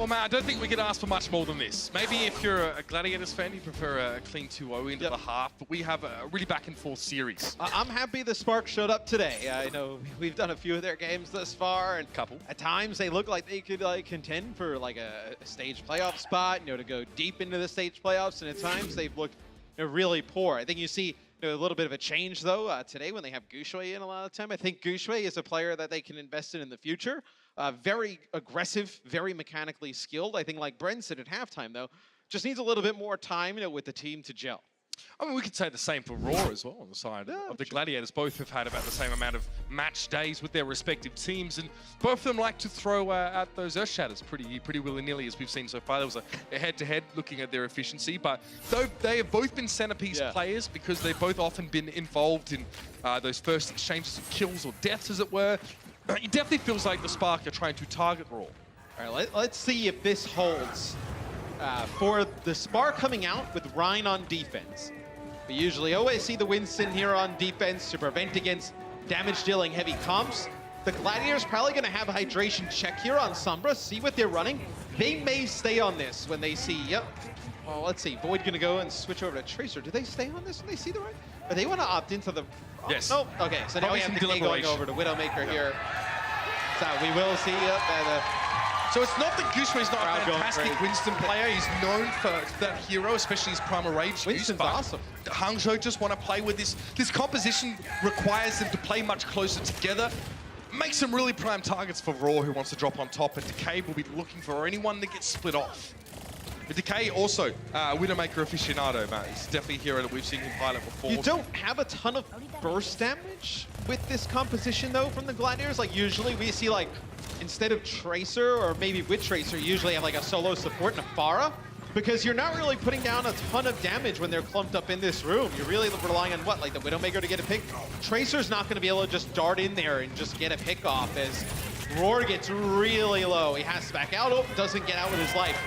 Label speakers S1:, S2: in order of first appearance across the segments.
S1: Well, Matt, I don't think we could ask for much more than this. Maybe if you're a Gladiators fan, you prefer a clean 2-0 into the half, but we have a really back-and-forth series.
S2: I'm happy the Spark showed up today. I know we've done a few of their games thus far, and at times they look like they could contend for like a stage playoff spot, to go deep into the stage playoffs, and at times they've looked really poor. I think you see a little bit of a change though today when they have Gushui in a lot of time. I think Gushui is a player that they can invest in the future. Very aggressive, very mechanically skilled. I think, like Bren said at halftime, though, just needs a little bit more time, with the team to gel.
S1: I mean, we could say the same for Raw as well on the side of the Gladiators. Both have had about the same amount of match days with their respective teams, and both of them like to throw out those Earth Shatters pretty willy-nilly, as we've seen so far. There was a head-to-head looking at their efficiency, but though they have both been centerpiece players because they've both often been involved in those first exchanges of kills or deaths, as it were, it definitely feels like the Spark are trying to target Raw.
S2: All right, let's see if this holds. For the Spark coming out with Rhine on defense. We usually always see the Winston here on defense to prevent against damage-dealing heavy comps. The Gladiators probably going to have a hydration check here on Sombra, see what they're running. They may stay on this when they see, well, let's see, Void going to go and switch over to Tracer. Do they stay on this when they see the right? Or they want to opt into the...
S1: Yes.
S2: Oh, okay, so now we have Decay going over to Widowmaker here. So we will see
S1: So it's not that Gushui is not a fantastic Winston player. He's known for that hero, especially his Primal Rage.
S2: Winston's awesome.
S1: Hangzhou just want to play with this. This composition requires them to play much closer together. Makes them really prime targets for Raw, who wants to drop on top, and Decay will be looking for anyone that gets split off. But Decay also, Widowmaker aficionado, Matt. He's definitely a hero that we've seen him highlight before.
S2: You don't have a ton of burst damage with this composition, though, from the Gladiators. Like, usually we see, instead of Tracer, or maybe with Tracer, you usually have, a solo support and a Pharah, because you're not really putting down a ton of damage when they're clumped up in this room. You're really relying on what, the Widowmaker to get a pick? Tracer's not going to be able to just dart in there and just get a pick off as Roar gets really low. He has to back out. Oh, doesn't get out with his life.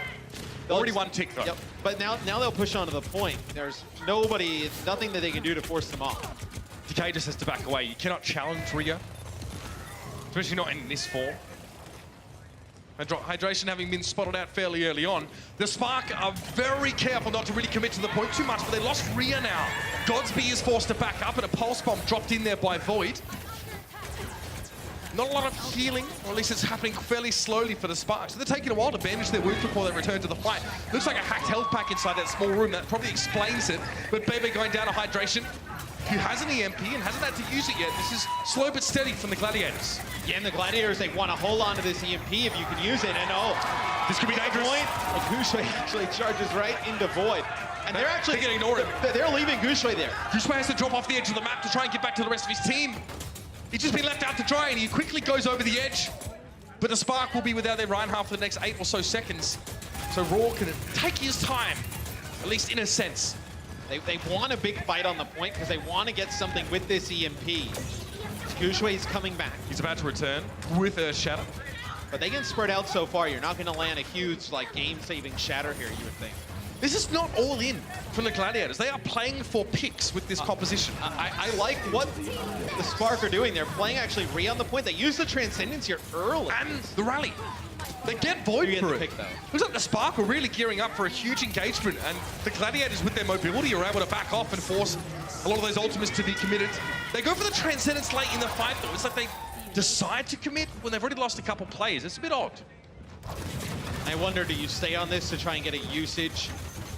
S1: Already one tick, though.
S2: Yep. But now they'll push on to the point. There's nothing that they can do to force them off.
S1: Decay just has to back away. You cannot challenge Ria, especially not in this form. Hydration having been spotted out fairly early on. The Spark are very careful not to really commit to the point too much, but they lost Ria now. Godsby is forced to back up, and a Pulse Bomb dropped in there by Void. Not a lot of healing, or at least it's happening fairly slowly for the Spark. So they're taking a while to bandage their wounds before they return to the fight. Looks like a hacked health pack inside that small room. That probably explains it. But Bebe going down to Hydration, who has an EMP and hasn't had to use it yet. This is slow but steady from the Gladiators.
S2: Yeah, and the Gladiators, they want to hold on to this EMP if you can use it. And
S1: this could be dangerous.
S2: Gushui actually charges right into Void. And they're actually
S1: going to ignore him.
S2: They're leaving Gushui there.
S1: Gushui has to drop off the edge of the map to try and get back to the rest of his team. He's just been left out to dry, and he quickly goes over the edge. But the Spark will be without their Reinhardt for the next 8 or so seconds. So Raw can take his time, at least in a sense.
S2: They want a big fight on the point because they want to get something with this EMP. Gushui's coming back.
S1: He's about to return with a Shatter.
S2: But they can spread out so far. You're not going to land a huge, game-saving Shatter here, you would think.
S1: This is not all in from the Gladiators. They are playing for picks with this composition.
S2: I like what the Spark are doing. They're playing actually Ria on the point. They use the Transcendence here early.
S1: And the rally. They get Void through it. Looks like the Spark are really gearing up for a huge engagement, and the Gladiators with their mobility are able to back off and force a lot of those ultimates to be committed. They go for the Transcendence late in the fight, though. It's like they decide to commit when they've already lost a couple plays. It's a bit odd.
S2: I wonder, do you stay on this to try and get a usage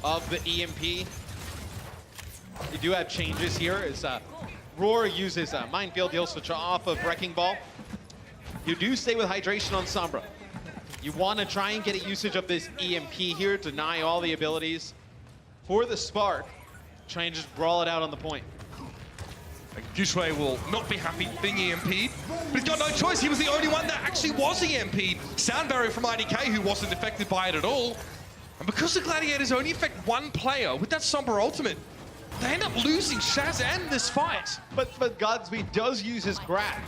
S2: of the EMP? You do have changes here as Roar uses Minefield. He'll switch off of Wrecking Ball. You do stay with Hydration on Sombra. You want to try and get a usage of this EMP here, deny all the abilities for the Spark. Try and just brawl it out on the point.
S1: Gushui will not be happy being EMP'd, but he's got no choice. He was the only one that actually was EMP'd. Sound barrier from IDK, who wasn't affected by it at all. And because the Gladiators only affect one player with that Sombra ultimate, they end up losing Shaz and this fight.
S2: But Godsby does use his grab.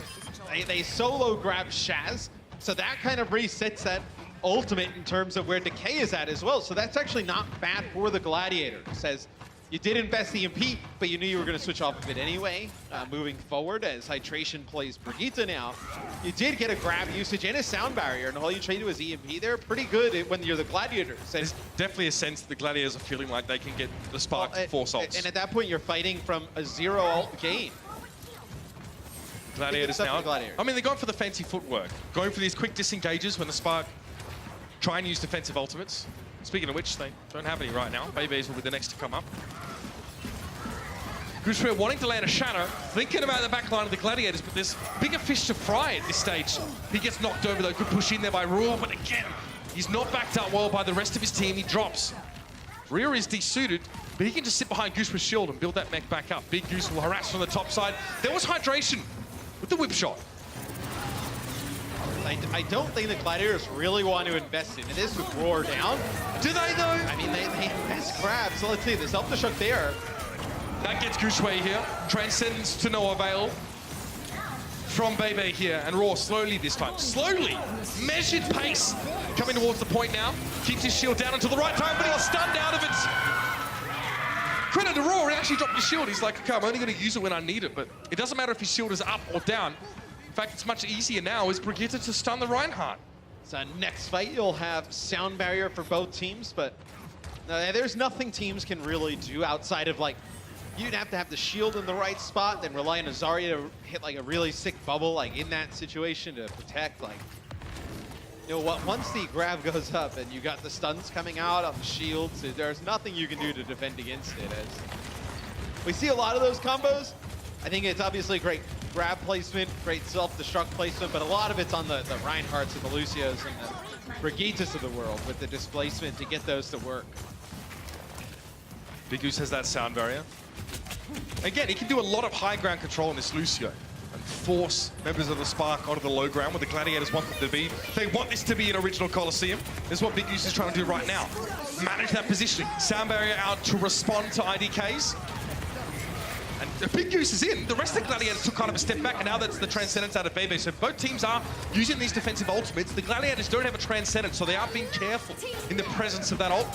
S2: They solo grab Shaz, so that kind of resets that ultimate in terms of where Decay is at as well. So that's actually not bad for the Gladiators, as You did invest the EMP, but you knew you were going to switch off of it anyway. Moving forward, as Hydration plays Brigitte now, you did get a grab usage and a sound barrier, and all you traded was EMP there. Pretty good when you're the Gladiators. And
S1: there's definitely a sense that the Gladiators are feeling like they can get the spark to force ults.
S2: And at that point, you're fighting from a 0 ult game.
S1: Gladiators now. I mean, they're going for the fancy footwork, going for these quick disengages when the spark try and use defensive ultimates. Speaking of which, they don't have any right now. Baybays will be the next to come up. Gushwe wanting to land a shadow, thinking about the back line of the Gladiators, but there's bigger fish to fry at this stage. He gets knocked over though, good push in there by Rule, but again, he's not backed up well by the rest of his team. He drops. Rear is desuited, but he can just sit behind Goose with shield and build that mech back up. Big Goose will harass from the top side. There was Hydration with the whip shot.
S2: I don't think the Gladiators really want to invest into this with Roar down.
S1: Do they though?
S2: I mean, they invest grab, so let's see, the self-destruct there.
S1: That gets Gushwe here. Transcendence to no avail from Bebe here, and Raw slowly this time. Slowly, measured pace, coming towards the point now. Keeps his shield down until the right time, but he got stunned out of it. Credit to Raw, he actually dropped his shield. He's like, okay, I'm only going to use it when I need it, but it doesn't matter if his shield is up or down. In fact, it's much easier now as Brigitte to stun the Reinhardt.
S2: So next fight, you'll have sound barrier for both teams, but there's nothing teams can really do outside of like, you'd have to have the shield in the right spot, then rely on Azaria to hit like a really sick bubble like in that situation to protect. Like, you know what? Once the grab goes up and you got the stuns coming out on the shields, there's nothing you can do to defend against it. As we see a lot of those combos, I think it's obviously great grab placement, great self-destruct placement, but a lot of it's on the Reinhardts and the Lucios and the Brigittas of the world with the displacement to get those to work.
S1: Big Goose has that sound barrier. Again, he can do a lot of high ground control in this Lucio and force members of the Spark onto the low ground where the Gladiators want them to be. They want this to be an original Coliseum. This is what Big Goose is trying to do right now. Manage that positioning. Sound barrier out to respond to IDKs. And Big Goose is in. The rest of the Gladiators took kind of a step back, and now that's the Transcendence out of Bebe. So both teams are using these defensive ultimates. The Gladiators don't have a Transcendence, so they are being careful in the presence of that ult.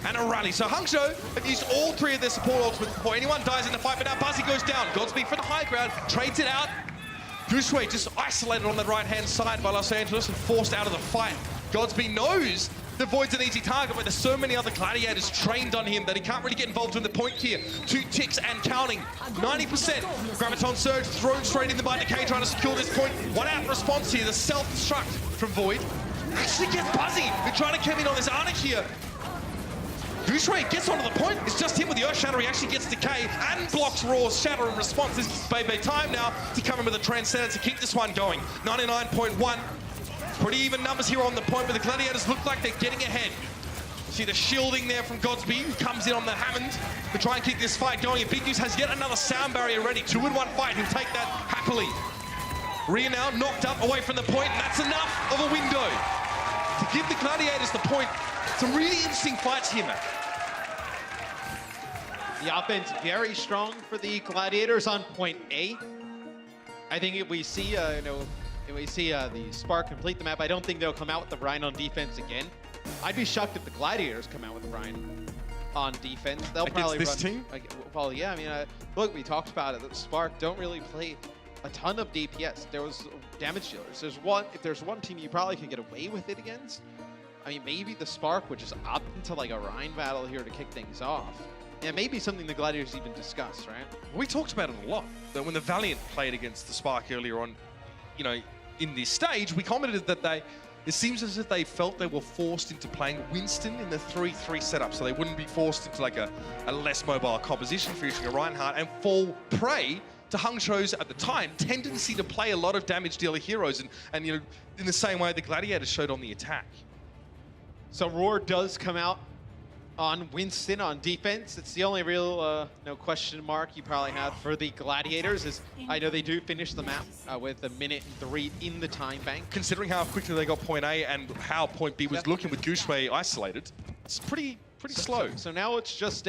S1: And a rally. So Hangzhou have used all three of their support ultimates before anyone dies in the fight, but now Buzzy goes down. Godspeed for the high ground, trades it out. Gushwe just isolated on the right-hand side by Los Angeles and forced out of the fight. Godspeed knows the Void's an easy target, but there's so many other Gladiators trained on him that he can't really get involved in the point here. 2 ticks and counting. 90%. Graviton Surge thrown straight in the by Decay, trying to secure this point. One out response here, the self-destruct from Void. Actually gets Buzzy, who's trying to come in on this Arctic here. Gushwe gets onto the point. It's just him with the Earth Shatter. He actually gets Decay and blocks Raw's Shatter in response. This is Bebe time now to come in with a Transcendence to keep this one going. 99.1. Pretty even numbers here on the point, but the Gladiators look like they're getting ahead. See the shielding there from Godspeed, who comes in on the Hammond to try and keep this fight going. And Big Goose has yet another sound barrier ready. 2-in-1 fight. He'll take that happily. Rhea now knocked up away from the point, and that's enough of a window to give the Gladiators the point. Some really interesting fights here, Matt.
S2: The offense very strong for the Gladiators on point A. I think if we see, the Spark complete the map, I don't think they'll come out with the Rhine on defense again. I'd be shocked if the Gladiators come out with the Rhine on defense. They'll probably
S1: this
S2: run.
S1: team?
S2: Well, yeah. I mean, look, we talked about it. The Spark don't really play a ton of DPS. There was damage dealers. If there's one team you probably can get away with it against, I mean, maybe the Spark would just opt into like a Rhine battle here to kick things off. Yeah, maybe something the Gladiators even discuss, right?
S1: We talked about it a lot. That when the Valiant played against the Spark earlier on, in this stage, we commented that it seems as if they felt they were forced into playing Winston in the 3-3 setup, so they wouldn't be forced into like a less mobile composition featuring a Reinhardt and fall prey to Hangzhou's, at the time, tendency to play a lot of damage dealer heroes and in the same way the Gladiators showed on the attack.
S2: So Roar does come out on Winston on defense. It's the only real no question mark you probably have for the Gladiators. Is I know they do finish the map with 1:03 in the time bank.
S1: Considering how quickly they got point A and how point B was looking with Gushwe isolated, it's pretty slow.
S2: So now it's just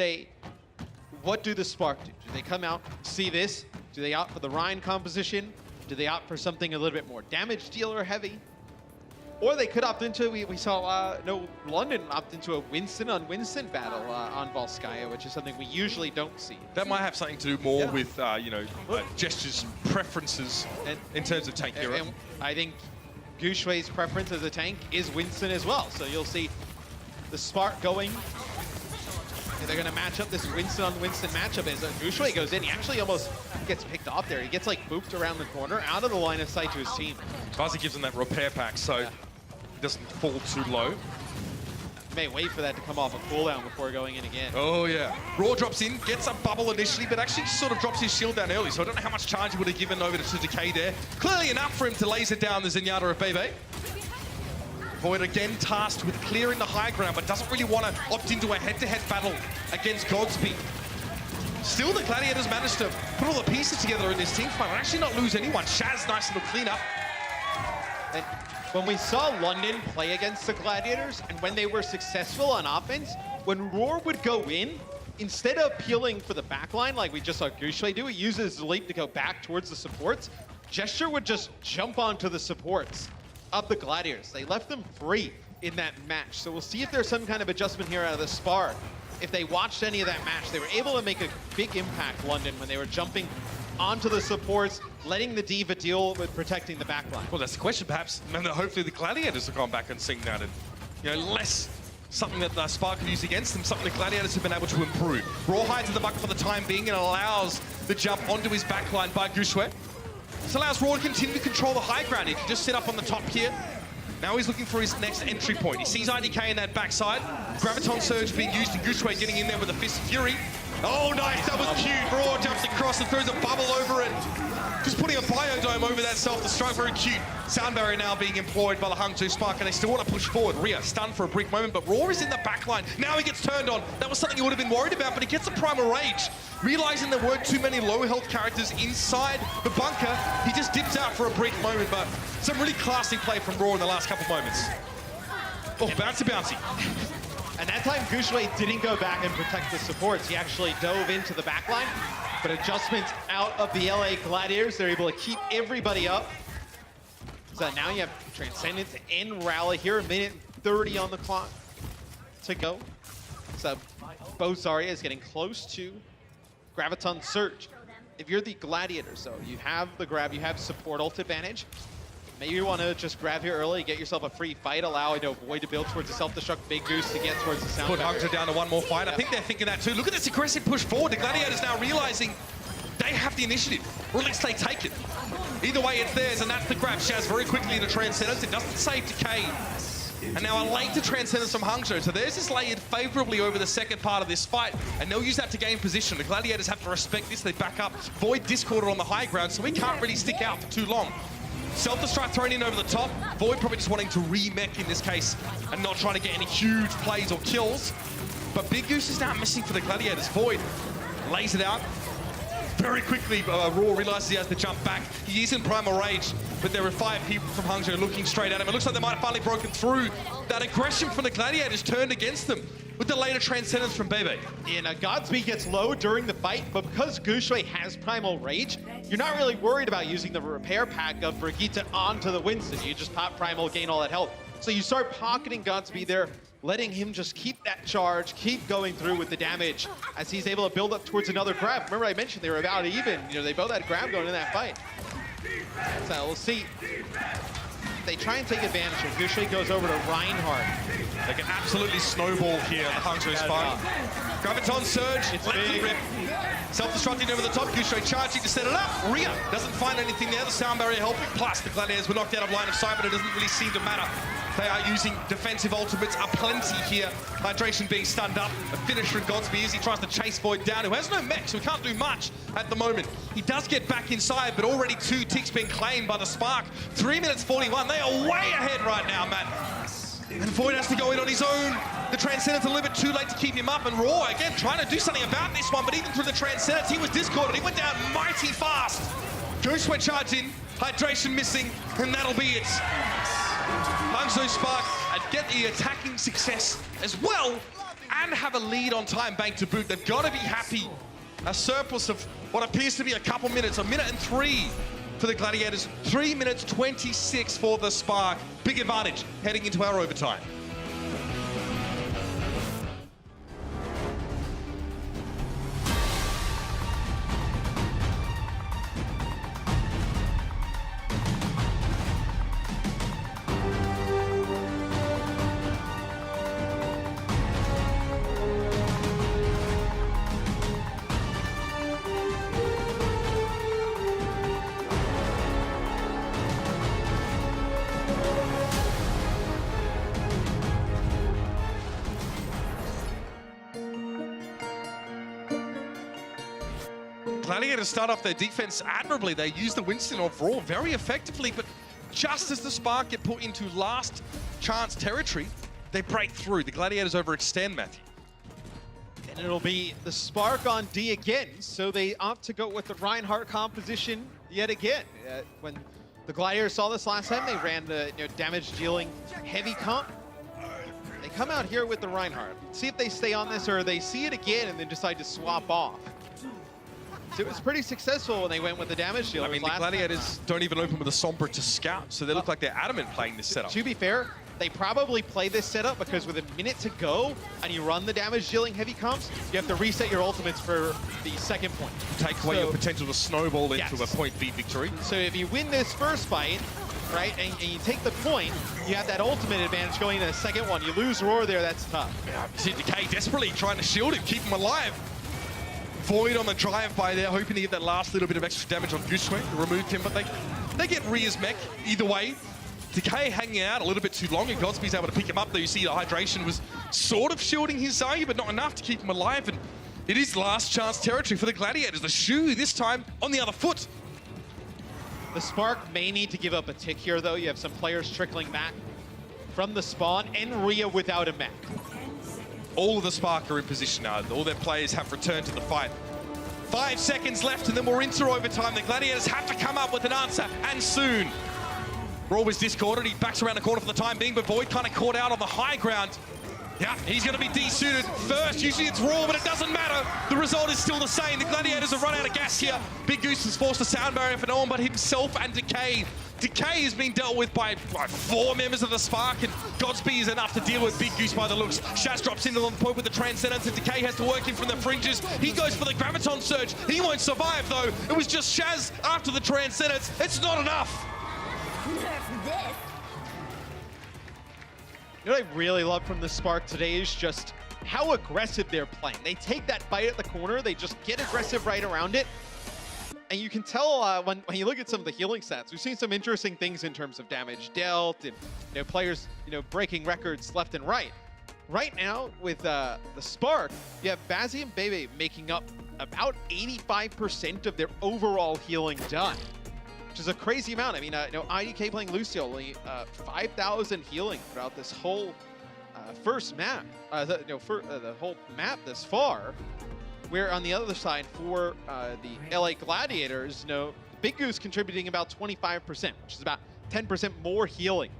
S2: what do the Spark do? Do they come out, see this? Do they opt for the Rhine composition? Do they opt for something a little bit more damage dealer heavy? Or they could opt into, we saw London opt into a Winston on Winston battle on Volskaya, which is something we usually don't see.
S1: That might have something to do more with, Gesture's preferences in terms of tank hero.
S2: And I think Gushui's preference as a tank is Winston as well. So you'll see the Spark going. And they're going to match up this Winston on Winston matchup as Gushui goes in. He actually almost gets picked off there. He gets like booped around the corner, out of the line of sight to his team.
S1: Bazi gives him that repair pack, so he doesn't fall too low.
S2: May wait for that to come off a cooldown before going in again.
S1: Oh yeah. Raw drops in, gets a bubble initially, but actually sort of drops his shield down early, so I don't know how much charge he would have given over to Decay there. Clearly enough for him to laser down the Zenyatta of Bebe. Void again tasked with clearing the high ground, but doesn't really want to opt into a head-to-head battle against Godspeed. Still, the Gladiators managed to put all the pieces together in this team fight and actually not lose anyone. Shaz, nice little cleanup.
S2: And when we saw London play against the Gladiators, and when they were successful on offense, when Roar would go in, instead of peeling for the backline like we just saw Gushui do, he uses the leap to go back towards the supports. Gesture would just jump onto the supports of the Gladiators. They left them free in that match. So we'll see if there's some kind of adjustment here out of the Spark. If they watched any of that match, they were able to make a big impact, London, when they were jumping onto the supports, letting the D.Va deal with protecting the backline.
S1: Well, that's the question, perhaps. And hopefully the Gladiators have gone back and seen that, and less something that the Spark could use against them, something the Gladiators have been able to improve. Rawhide to the bucket for the time being and allows the jump onto his backline by Gushui. This allows Raw to continue to control the high ground. He can just sit up on the top here. Now he's looking for his next entry point. He sees IDK in that backside. Graviton Surge being used, and Gushui getting in there with a Fist of Fury. Oh, nice, that was cute. Raw jumps across and throws a bubble over it. Just putting a biodome over that self-destruct, very cute. Sound barrier now being employed by the Hangzhou Spark, and they still want to push forward. Rhea stunned for a brief moment, but Raw is in the back line. Now he gets turned on. That was something he would have been worried about, but he gets a Primal Rage. Realizing there weren't too many low health characters inside the bunker, he just dips out for a brief moment, but some really classy play from Raw in the last couple moments. Oh, bouncy.
S2: And that time, Gushui didn't go back and protect the supports. He actually dove into the backline. But adjustments out of the LA Gladiators, they're able to keep everybody up. So now you have Transcendence and Rally here, a minute 30 on the clock to go. So both Zarya is getting close to Graviton Surge. If you're the Gladiators, though, you have the grab, you have support ult advantage. Maybe you want to just grab here early, get yourself a free fight, allow Void to build towards the self-destruct, Big Goose to get towards the sound.
S1: Put Hangzhou down to one more fight. Yep. I think they're thinking that too. Look at this aggressive push forward. The Gladiators now realizing they have the initiative, or at least they take it. Either way, it's theirs, and that's the grab. Shaz very quickly into Transcendence. It doesn't save Decay. And now a later Transcendence from Hangzhou. So theirs is layered favorably over the second part of this fight, and they'll use that to gain position. The Gladiators have to respect this. They back up. Void discorded on the high ground, so we can't really stick out for too long. Self-destruct thrown in over the top. Void probably just wanting to re-mech in this case and not trying to get any huge plays or kills. But Big Goose is now missing for the Gladiators. Void lays it out. Very quickly, Raw realizes he has to jump back. He is in Primal Rage, but there are 5 people from Hangzhou looking straight at him. It looks like they might have finally broken through. That aggression from the Gladiators turned against them with the later Transcendence from Bebe.
S2: And Godspeed gets low during the fight, but because Gushui has Primal Rage, you're not really worried about using the repair pack of Brigitte onto the Winston. You just pop Primal, gain all that health. So you start pocketing Godspeed there, letting him just keep that charge, keep going through with the damage as he's able to build up towards another grab. Remember I mentioned they were about even. They both had grab going in that fight. So we'll see. They try and take advantage of Gushui goes over to Reinhardt.
S1: They can absolutely snowball here, the Hangzhou Spark. Graviton Surge, it's big. Rip. Self-destructing over the top, Gushui charging to set it up. Rhea doesn't find anything there, the sound barrier helping. Plus, the Gladiators were knocked out of line of sight, but it doesn't really seem to matter. They are using defensive ultimates aplenty here. Hydration being stunned up. A finisher in Godspeed as he tries to chase Void down, who has no mech, so he can't do much at the moment. He does get back inside, but already 2 ticks being claimed by the Spark. 3 minutes 41. They are way ahead right now, Matt. And Void has to go in on his own. The Transcendence a little bit too late to keep him up, and Raw, again, trying to do something about this one, but even through the Transcendence, he was discorded. He went down mighty fast. Goose went charged in, Hydration missing, and that'll be it. Hangzhou Spark get the attacking success as well, and have a lead on time bank to boot. They've got to be happy. A surplus of what appears to be a couple minutes, 1 minute and 3 for the Gladiators. 3 minutes 26 for the Spark. Big advantage heading into our overtime. Gladiators start off their defense admirably. They use the Winston off Raw very effectively, but just as the Spark get put into last chance territory, they break through. The Gladiators overextend, Matthew.
S2: And it'll be the Spark on D again, so they opt to go with the Reinhardt composition yet again. When the Gladiators saw this last time, they ran the damage-dealing heavy comp. They come out here with the Reinhardt. See if they stay on this, or they see it again and then decide to swap off. So it was pretty successful when they went with the damage dealer.
S1: I mean, the Gladiators don't even open with a Sombra to scout, so they look like they're adamant playing this setup.
S2: To be fair, they probably play this setup because with a minute to go and you run the damage dealing heavy comps, you have to reset your ultimates for the second point.
S1: Take away your potential to snowball into a point beat victory.
S2: So if you win this first fight, right, and you take the point, you have that ultimate advantage going into the second one. You lose Roar there, that's tough.
S1: Yeah, you see Decay desperately trying to shield him, keep him alive. Void on the drive-by there, hoping to get that last little bit of extra damage on Gushway to remove him, but they get Ria's mech either way. Decay hanging out a little bit too long, and Godspeed's able to pick him up, though you see the hydration was sort of shielding his Zarya, but not enough to keep him alive, and it is last chance territory for the Gladiators. The Shu, this time, on the other foot.
S2: The Spark may need to give up a tick here, though. You have some players trickling back from the spawn, and Ria without a mech.
S1: All of the Spark are in position now. All their players have returned to the fight. 5 seconds left, and then we're into overtime. The Gladiators have to come up with an answer, and soon. Raw was discorded. He backs around the corner for the time being, but Void kind of caught out on the high ground. Yeah, he's going to be desuited first. Usually it's Raw, but it doesn't matter. The result is still the same. The Gladiators have run out of gas here. Big Goose has forced a sound barrier for no one but himself and Decay. Decay has been dealt with by 4 members of the Spark, and Godspeed is enough to deal with Big Goose by the looks. Shaz drops into on the point with the Transcendence, and Decay has to work in from the fringes. He goes for the Graviton Surge. He won't survive, though. It was just Shaz after the Transcendence. It's not enough.
S2: You know what I really love from the Spark today is just how aggressive they're playing. They take that fight at the corner, they just get aggressive right around it. And you can tell when you look at some of the healing stats, we've seen some interesting things in terms of damage dealt and players breaking records left and right. Right now with the Spark, you have Bazzi and Bebe making up about 85% of their overall healing done, which is a crazy amount. I mean, IDK playing Lucio only 5,000 healing throughout this whole first map, the whole map this far. Where on the other side for the LA Gladiators, Big Goose contributing about 25%, which is about 10% more healing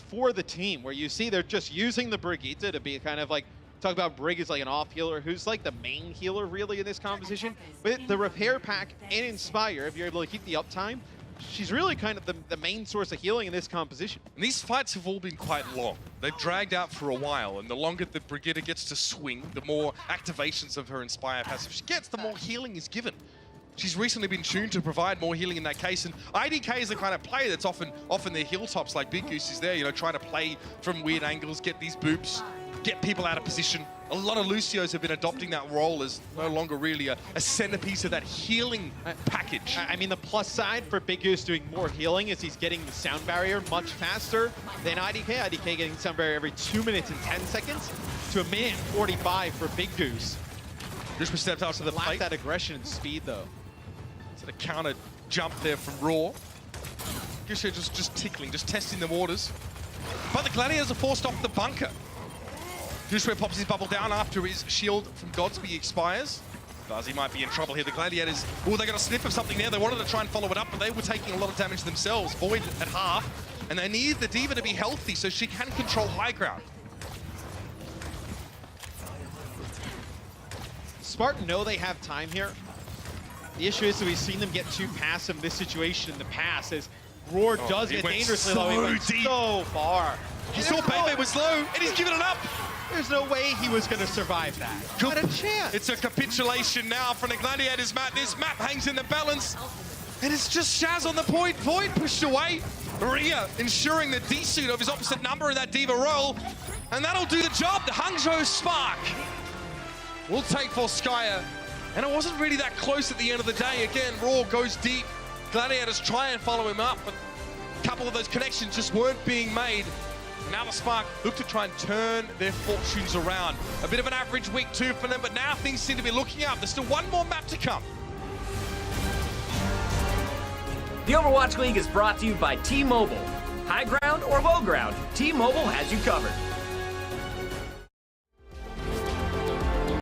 S2: for the team. Where you see they're just using the Brigitte to be kind of like, talk about Brig as like an off healer, who's like the main healer really in this composition. With the Repair Pack and Inspire, if you're able to keep the uptime, she's really kind of the main source of healing in this composition.
S1: And these fights have all been quite long. They've dragged out for a while, and the longer the Brigitte gets to swing, the more activations of her Inspire passive she gets, the more healing is given. She's recently been tuned to provide more healing in that case, and IDK is the kind of player that's often their hilltops, like Big Goose is there, trying to play from weird angles, get these boops, get people out of position. A lot of Lucios have been adopting that role as no longer really a centerpiece of that healing package.
S2: I mean, the plus side for Big Goose doing more healing is he's getting the sound barrier much faster than IDK. IDK getting sound barrier every 2 minutes and 10 seconds to 1 minute and 45 for Big Goose.
S1: Just stepped out to the plate.
S2: That aggression and speed, though.
S1: So the counter jump there from Raw. Goose just tickling, just testing the waters. But the Gladiators are forced off the bunker. Gushway pops his bubble down after his shield from Godspeed expires. Bazzi might be in trouble here. The Gladiators, they got a sniff of something there. They wanted to try and follow it up, but they were taking a lot of damage themselves. Void at half, and they need the D.Va to be healthy so she can control high ground.
S2: Spartan know they have time here. The issue is that we've seen them get too passive in this situation in the past, as Roar does get dangerously low. He went so far.
S1: He saw Pepe was low, and he's given it up.
S2: There's no way he was going to survive that. Not a chance.
S1: It's a capitulation now from the Gladiators map. This map hangs in the balance, and it's just Shaz on the point. Void pushed away. Maria ensuring the D-suit of his opposite number in that Diva roll, and that'll do the job. The Hangzhou Spark will take Volskaya, and it wasn't really that close at the end of the day. Again, Raw goes deep. Gladiators try and follow him up, but a couple of those connections just weren't being made. Now the Spark look to try and turn their fortunes around. A bit of an average week 2 for them, but now things seem to be looking up. There's still one more map to come.
S3: The Overwatch League is brought to you by T-Mobile. High ground or low ground, T-Mobile has you covered.